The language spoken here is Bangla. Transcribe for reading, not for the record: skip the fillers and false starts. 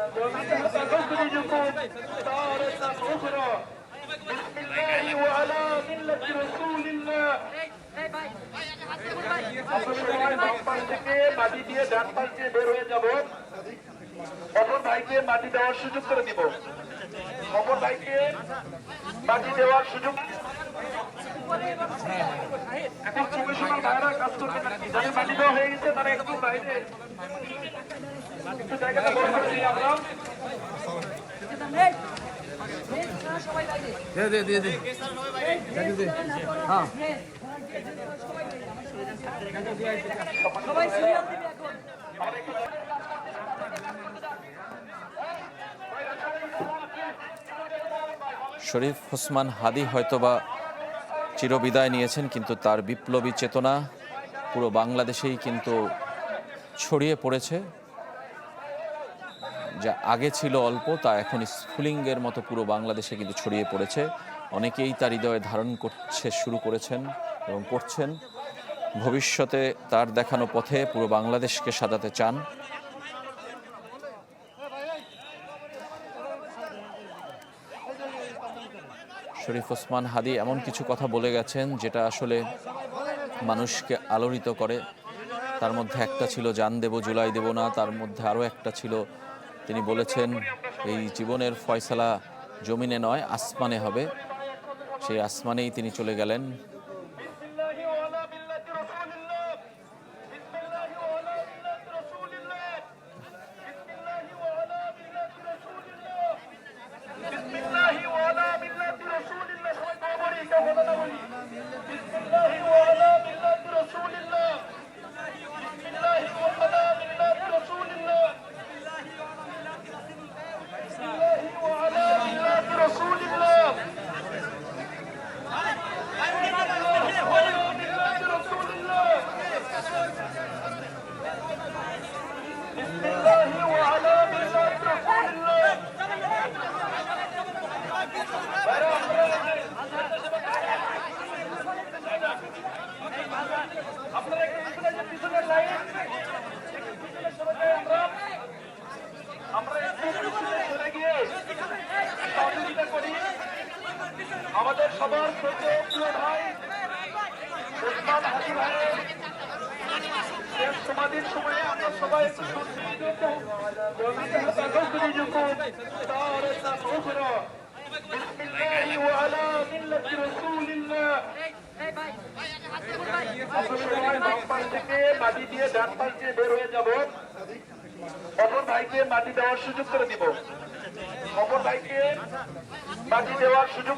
بسم الله وعلى ملة رسول الله থেকে মাটি দিয়ে ডান পাশ দিয়ে বের হয়ে যাব। অপর ভাইকে মাটি দেওয়ার সুযোগ করে দিব। অপর ভাইকে মাটি দেওয়ার সুযোগ। এখন প্রফেশনাল ভাইরা কাজ করবে নাকি? যাদের মাটি দেওয়া হয়ে গেছে তারা একটু বাইরে একটু জায়গাটা বড় করে দিই আমরা। শরীফ ওসমান হাদী হয়তোবা চিরবিদায় নিয়েছেন, কিন্তু তার বিপ্লবী চেতনা পুরো বাংলাদেশেই কিন্তু ছড়িয়ে পড়েছে। যা আগে ছিল অল্প, তা এখন স্ফুলিঙ্গের মতো পুরো বাংলাদেশে কিন্তু ছড়িয়ে পড়েছে। অনেকেই তার হৃদয়ে ধারণ করছে, শুরু করেছেন এবং করছেন। ভবিষ্যতে তার দেখানো পথে পুরো বাংলাদেশকে সাজাতে চান। শরীফ ওসমান হাদী এমন কিছু কথা বলে গেছেন যেটা আসলে মানুষকে আলোড়িত করে। তার মধ্যে একটা ছিল জান দেব জুলাই দেব না, তার মধ্যে আরও একটা ছিল তিনি বলেছেন এই জীবনের ফয়সালা জমিনে নয় আসমানে হবে। সেই আসমানেই তিনি চলে গেলেন। আমাদের সবার প্রিয় ভাই ওসমান হাদী ভাইয়ের শেষ সমাধির সময়ে আমরা সবাই থেকে মাটি দিয়ে ডান পাশ দিয়ে বের হয়ে যাব। অপর ভাইকে মাটি দেওয়ার সুযোগ করে দিব। অপর ভাইকে মাটি দেওয়ার সুযোগ